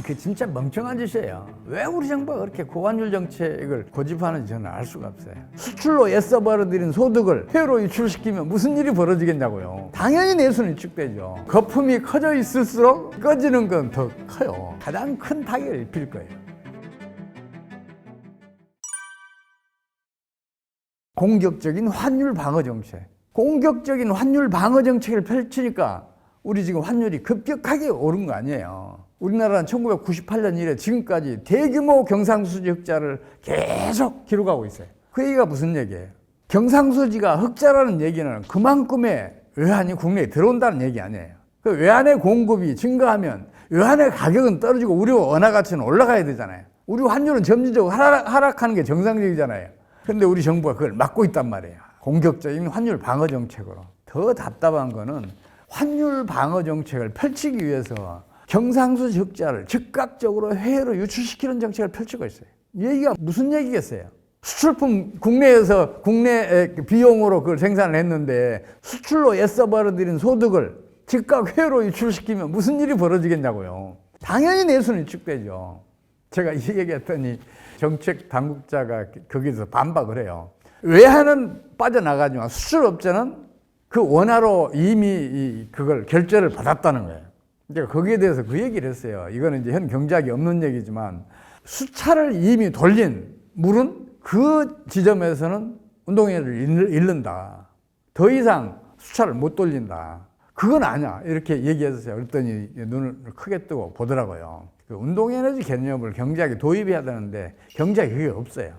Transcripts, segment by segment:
그 진짜 멍청한 짓이에요. 왜 우리 정부가 그렇게 고환율 정책을 고집하는지 저는 알 수가 없어요. 수출로 애써 벌어들인 소득을 해외로 유출시키면 무슨 일이 벌어지겠냐고요. 당연히 내수는 위축되죠. 거품이 커져 있을수록 꺼지는 건 더 커요. 가장 큰 타격을 입힐 거예요. 공격적인 환율 방어 정책. 공격적인 환율 방어 정책을 펼치니까 우리 지금 환율이 급격하게 오른 거 아니에요. 우리나라는 1998년 이래 지금까지 대규모 경상수지 흑자를 계속 기록하고 있어요. 그 얘기가 무슨 얘기예요? 경상수지가 흑자라는 얘기는 그만큼의 외환이 국내에 들어온다는 얘기 아니에요. 그 외환의 공급이 증가하면 외환의 가격은 떨어지고 우리 원화 가치는 올라가야 되잖아요. 우리 환율은 점진적으로 하락하는 게 정상적이잖아요. 그런데 우리 정부가 그걸 막고 있단 말이에요. 공격적인 환율 방어 정책으로. 더 답답한 거는 환율 방어 정책을 펼치기 위해서 경상수지 흑자를 즉각적으로 해외로 유출시키는 정책을 펼치고 있어요. 이 얘기가 무슨 얘기겠어요? 수출품 국내에서 국내 비용으로 그걸 생산을 했는데 수출로 애써 벌어들인 소득을 즉각 해외로 유출시키면 무슨 일이 벌어지겠냐고요. 당연히 내수는 위축되죠. 제가 이 얘기했더니 정책 당국자가 거기서 반박을 해요. 외환은 빠져나가지만 수출업자는 그 원화로 이미 그걸 결제를 받았다는 거예요. 그러니까 거기에 대해서 그 얘기를 했어요. 이거는 이제 현 경제학이 없는 얘기지만 수차를 이미 돌린 물은 그 지점에서는 운동회를 잃는다. 더 이상 수차를 못 돌린다. 그건 아니야. 이렇게 얘기했어요. 그랬더니 눈을 크게 뜨고 보더라고요. 그 운동에너지 개념을 경제학에 도입해야 되는데 경제학이 그게 없어요.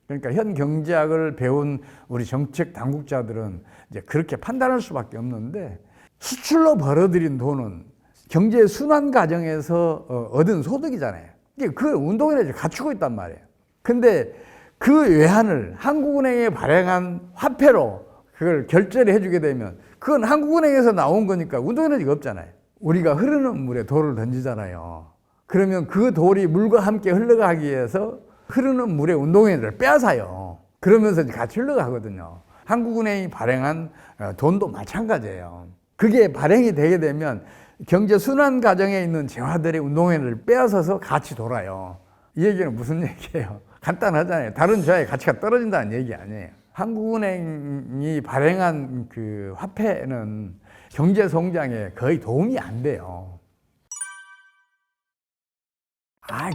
그러니까 현 경제학을 배운 우리 정책 당국자들은 이제 그렇게 판단할 수밖에 없는데 수출로 벌어들인 돈은 경제 순환 과정에서 얻은 소득이잖아요. 그걸 운동에너지 갖추고 있단 말이에요. 근데 그 외환을 한국은행에 발행한 화폐로 그걸 결제를 해주게 되면 그건 한국은행에서 나온 거니까 운동에너지가 없잖아요. 우리가 흐르는 물에 돌을 던지잖아요. 그러면 그 돌이 물과 함께 흘러가기 위해서 흐르는 물에 운동에너지를 빼앗아요. 그러면서 같이 흘러가거든요. 한국은행이 발행한 돈도 마찬가지예요. 그게 발행이 되게 되면 경제 순환 과정에 있는 재화들의 운동에너지를 빼앗아서 같이 돌아요. 이 얘기는 무슨 얘기예요? 간단하잖아요. 다른 재화의 가치가 떨어진다는 얘기 아니에요. 한국은행이 발행한 그 화폐는 경제 성장에 거의 도움이 안 돼요.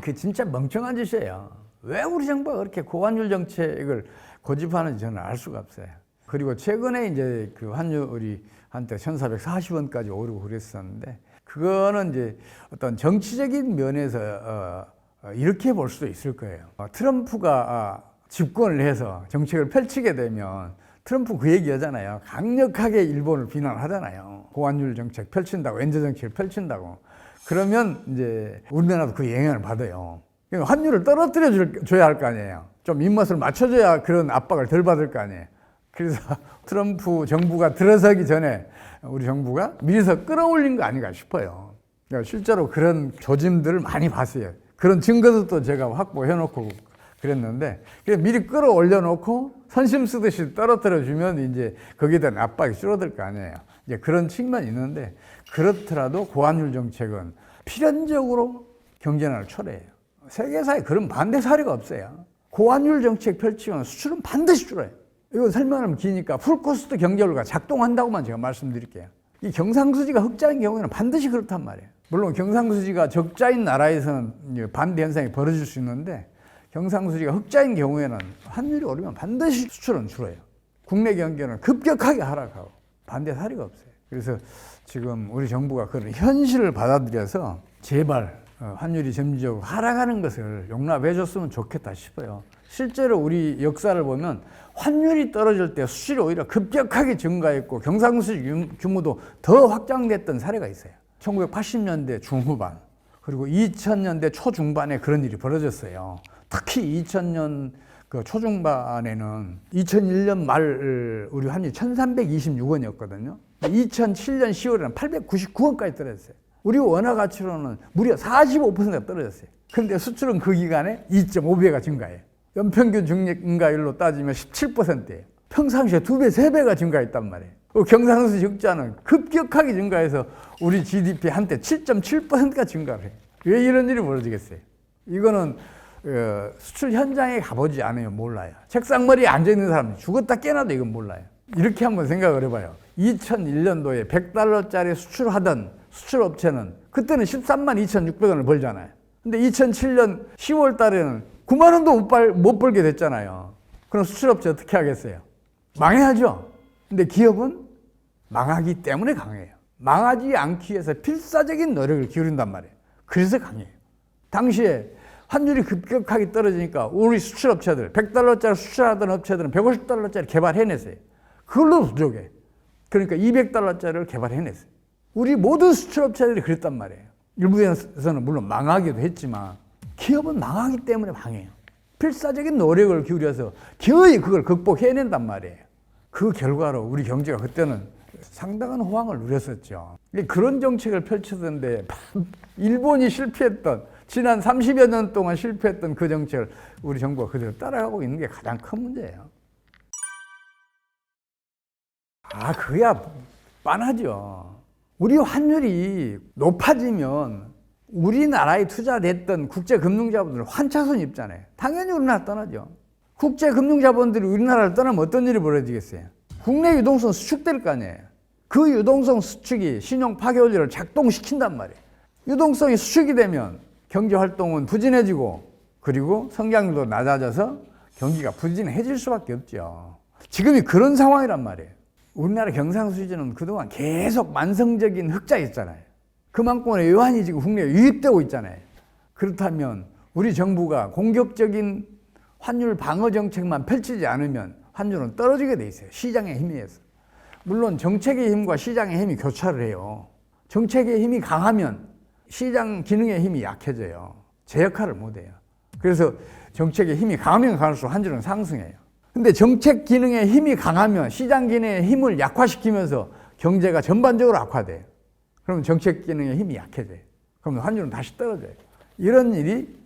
그 진짜 멍청한 짓이에요. 왜 우리 정부가 그렇게 고환율 정책을 고집하는지 저는 알 수가 없어요. 그리고 최근에 이제 그 환율이 한때 1,440원까지 오르고 그랬었는데 그거는 이제 어떤 정치적인 면에서 이렇게 볼 수도 있을 거예요. 트럼프가 집권을 해서 정책을 펼치게 되면 트럼프 그 얘기 하잖아요. 강력하게 일본을 비난하잖아요. 고환율 정책 펼친다고, 엔저 정책을 펼친다고. 그러면 이제 우리나라도 그 영향을 받아요. 환율을 떨어뜨려 줘야 할 거 아니에요. 좀 입맛을 맞춰줘야 그런 압박을 덜 받을 거 아니에요. 그래서 트럼프 정부가 들어서기 전에 우리 정부가 미리서 끌어올린 거 아닌가 싶어요. 그러니까 실제로 그런 조짐들을 많이 봤어요. 그런 증거도 제가 확보해놓고 그랬는데 미리 끌어올려 놓고 선심 쓰듯이 떨어뜨려 주면 이제 거기에 대한 압박이 줄어들 거 아니에요. 이제 그런 측면이 있는데 그렇더라도 고환율 정책은 필연적으로 경제난을 초래해요. 세계사에 그런 반대 사례가 없어요. 고환율 정책 펼치면 수출은 반드시 줄어요. 이거 설명하면 기니까 풀코스트 경제원리가 작동한다고만 제가 말씀드릴게요. 이 경상수지가 흑자인 경우에는 반드시 그렇단 말이에요. 물론 경상수지가 적자인 나라에서는 반대 현상이 벌어질 수 있는데 경상수지가 흑자인 경우에는 환율이 오르면 반드시 수출은 줄어요. 국내 경제는 급격하게 하락하고 반대 사례가 없어요. 그래서 지금 우리 정부가 그런 현실을 받아들여서 제발 환율이 점진적으로 하락하는 것을 용납해 줬으면 좋겠다 싶어요. 실제로 우리 역사를 보면 환율이 떨어질 때 수출이 오히려 급격하게 증가했고 경상수지 규모도 더 확장됐던 사례가 있어요. 1980년대 중후반 그리고 2000년대 초중반에 그런 일이 벌어졌어요. 특히 2000년 그 초중반에는 2001년 말 우리 환율이 1326원이었거든요. 2007년 10월에는 899원까지 떨어졌어요. 우리 원화 가치로는 무려 45%가 떨어졌어요. 그런데 수출은 그 기간에 2.5배가 증가해요. 연평균 증가율로 따지면 17%예요. 평상시에 2배, 3배가 증가했단 말이에요. 경상수지 흑자는 급격하게 증가해서 우리 GDP 한때 7.7%가 증가를 해요. 왜 이런 일이 벌어지겠어요? 이거는 수출 현장에 가보지 않아요. 몰라요. 책상머리에 앉아있는 사람이 죽었다 깨어나도 이건 몰라요. 이렇게 한번 생각을 해봐요. 2001년도에 100달러짜리 수출하던 수출업체는 그때는 13만 2,600원을 벌잖아요. 근데 2007년 10월 달에는 9만 원도 못 벌게 됐잖아요. 그럼 수출업체 어떻게 하겠어요? 망해야죠. 근데 기업은 망하기 때문에 강해요. 망하지 않기 위해서 필사적인 노력을 기울인단 말이에요. 그래서 강해요. 당시에 환율이 급격하게 떨어지니까 우리 수출업체들, 100달러짜리 수출하던 업체들은 150달러짜리 개발해냈어요. 그걸로 부족해. 그러니까 200달러짜리를 개발해냈어요. 우리 모든 수출업체들이 그랬단 말이에요. 일부에서는 물론 망하기도 했지만 기업은 망하기 때문에 망해요. 필사적인 노력을 기울여서 겨우 그걸 극복해낸단 말이에요. 그 결과로 우리 경제가 그때는 상당한 호황을 누렸었죠. 그런 정책을 펼쳤는데 일본이 실패했던 지난 30여 년 동안 실패했던 그 정책을 우리 정부가 그대로 따라가고 있는 게 가장 큰 문제예요. 그야 뻔하죠. 우리 환율이 높아지면 우리나라에 투자됐던 국제금융자본들은 환차손 입잖아요. 당연히 우리나라 떠나죠. 국제금융자본들이 우리나라를 떠나면 어떤 일이 벌어지겠어요? 국내 유동성 수축될 거 아니에요. 그 유동성 수축이 신용 파괴 원리를 작동시킨단 말이에요. 유동성이 수축이 되면 경제활동은 부진해지고 그리고 성장률도 낮아져서 경기가 부진해질 수밖에 없죠. 지금이 그런 상황이란 말이에요. 우리나라 경상수지는 그동안 계속 만성적인 흑자였잖아요. 그만큼의 외환이 지금 국내에 유입되고 있잖아요. 그렇다면 우리 정부가 공격적인 환율 방어 정책만 펼치지 않으면 환율은 떨어지게 돼 있어요. 시장의 힘에 의해서. 물론 정책의 힘과 시장의 힘이 교차를 해요. 정책의 힘이 강하면 시장 기능의 힘이 약해져요. 제 역할을 못 해요. 그래서 정책의 힘이 강하면 강할수록 환율은 상승해요. 근데 정책 기능의 힘이 강하면 시장 기능의 힘을 약화시키면서 경제가 전반적으로 악화돼요. 그러면 정책 기능의 힘이 약해져요. 그러면 환율은 다시 떨어져요. 이런 일이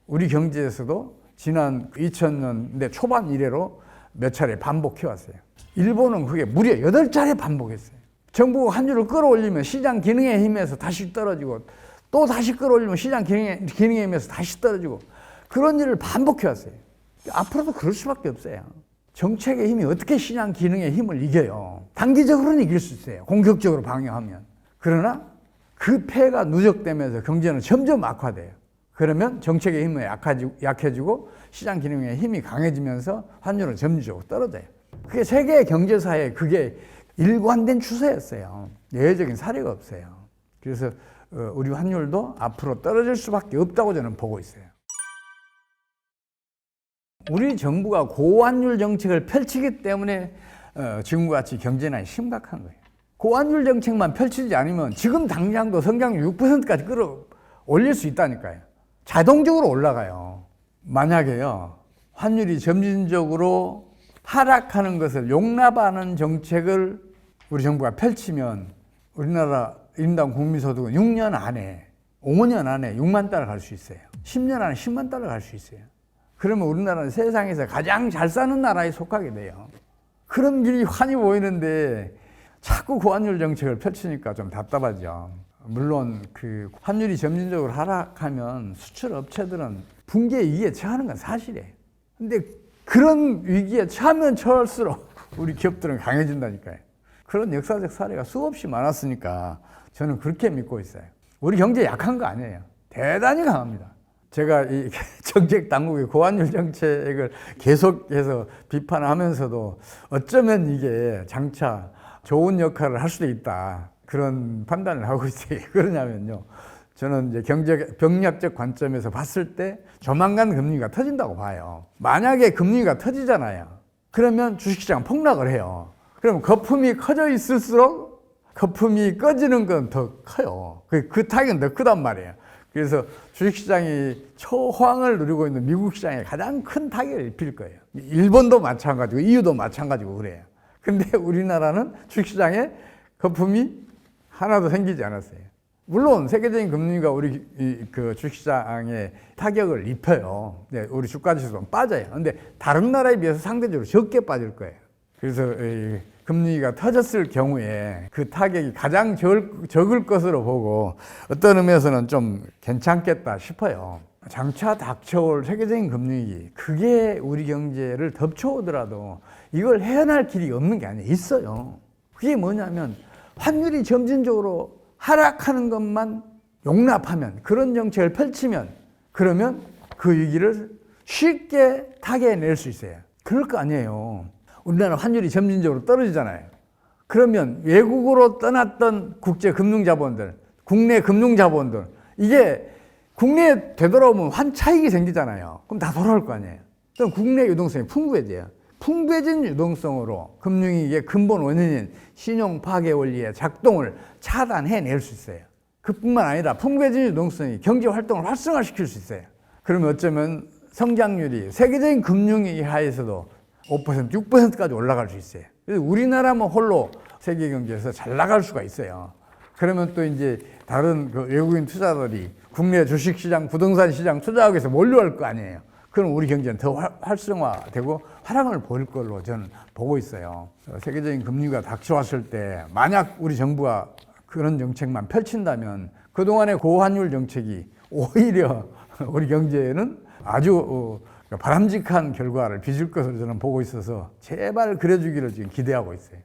우리 경제에서도 지난 2000년대 초반 이래로 몇 차례 반복해왔어요. 일본은 그게 무려 8차례 반복했어요. 정부가 환율을 끌어올리면 시장 기능의 힘에서 다시 떨어지고 또 다시 끌어올리면 시장 기능의 힘에서 다시 떨어지고 그런 일을 반복해왔어요. 앞으로도 그럴 수밖에 없어요. 정책의 힘이 어떻게 시장 기능의 힘을 이겨요? 단기적으로는 이길 수 있어요. 공격적으로 방어하면. 그러나 그 폐해가 누적되면서 경제는 점점 악화돼요. 그러면 정책의 힘이 약해지고 시장 기능의 힘이 강해지면서 환율은 점진적으로 떨어져요. 그게 세계 경제사에 그게 일관된 추세였어요. 예외적인 사례가 없어요. 그래서 우리 환율도 앞으로 떨어질 수밖에 없다고 저는 보고 있어요. 우리 정부가 고환율 정책을 펼치기 때문에 지금과 같이 경제난이 심각한 거예요. 고환율 정책만 펼치지 않으면 지금 당장도 성장률 6%까지 끌어올릴 수 있다니까요. 자동적으로 올라가요. 만약에요, 환율이 점진적으로 하락하는 것을 용납하는 정책을 우리 정부가 펼치면 우리나라 인당 국민소득은 6년 안에, 5년 안에 6만 달러 갈 수 있어요. 10년 안에 10만 달러 갈 수 있어요. 그러면 우리나라는 세상에서 가장 잘 사는 나라에 속하게 돼요. 그런 길이 환히 보이는데 자꾸 고환율 정책을 펼치니까 좀 답답하죠. 물론 그 환율이 점진적으로 하락하면 수출 업체들은 붕괴 위기에 처하는 건 사실이에요. 근데 그런 위기에 처하면 처할수록 우리 기업들은 강해진다니까요. 그런 역사적 사례가 수없이 많았으니까 저는 그렇게 믿고 있어요. 우리 경제 약한 거 아니에요. 대단히 강합니다. 제가 이 정책 당국의 고환율 정책을 계속해서 비판하면서도 어쩌면 이게 장차 좋은 역할을 할 수도 있다. 그런 판단을 하고 있어요. 그러냐면요. 저는 이제 병력적 관점에서 봤을 때 조만간 금리가 터진다고 봐요. 만약에 금리가 터지잖아요. 그러면 주식시장 폭락을 해요. 그럼 거품이 커져 있을수록 거품이 꺼지는 건 더 커요. 그 타격은 더 크단 말이에요. 그래서 주식시장이 초호황을 누리고 있는 미국 시장에 가장 큰 타격을 입힐 거예요. 일본도 마찬가지고 EU도 마찬가지고 그래요. 근데 우리나라는 주식시장에 거품이 하나도 생기지 않았어요. 물론 세계적인 금리가 우리 그 주식시장에 타격을 입혀요. 네, 우리 주가 지수는 빠져요. 근데 다른 나라에 비해서 상대적으로 적게 빠질 거예요. 그래서 금리가 터졌을 경우에 그 타격이 가장 적을 것으로 보고 어떤 의미에서는 좀 괜찮겠다 싶어요. 장차 닥쳐올 세계적인 금융위기, 그게 우리 경제를 덮쳐오더라도 이걸 헤어날 길이 없는 게 아니에요. 있어요. 그게 뭐냐면 환율이 점진적으로 하락하는 것만 용납하면, 그런 정책을 펼치면, 그러면 그 위기를 쉽게 타개낼 수 있어요. 그럴 거 아니에요. 우리나라 환율이 점진적으로 떨어지잖아요. 그러면 외국으로 떠났던 국제 금융자본들, 국내 금융자본들, 이게 국내에 되돌아오면 환차익이 생기잖아요. 그럼 다 돌아올 거 아니에요. 그럼 국내 유동성이 풍부해져요. 풍부해진 유동성으로 금융위기의 근본 원인인 신용 파괴 원리의 작동을 차단해낼 수 있어요. 그뿐만 아니라 풍부해진 유동성이 경제 활동을 활성화시킬 수 있어요. 그러면 어쩌면 성장률이 세계적인 금융위기 하에서도 5%, 6%까지 올라갈 수 있어요. 그래서 우리나라만 홀로 세계 경제에서 잘 나갈 수가 있어요. 그러면 또 이제 다른 그 외국인 투자들이 국내 주식시장, 부동산 시장 투자하기 위해서 몰려올 거 아니에요. 그럼 우리 경제는 더 활성화되고 화랑을 보일 걸로 저는 보고 있어요. 세계적인 금리가 닥쳐왔을 때 만약 우리 정부가 그런 정책만 펼친다면 그동안의 고환율 정책이 오히려 우리 경제에는 아주 바람직한 결과를 빚을 것으로 저는 보고 있어서 제발 그래주기를 지금 기대하고 있어요.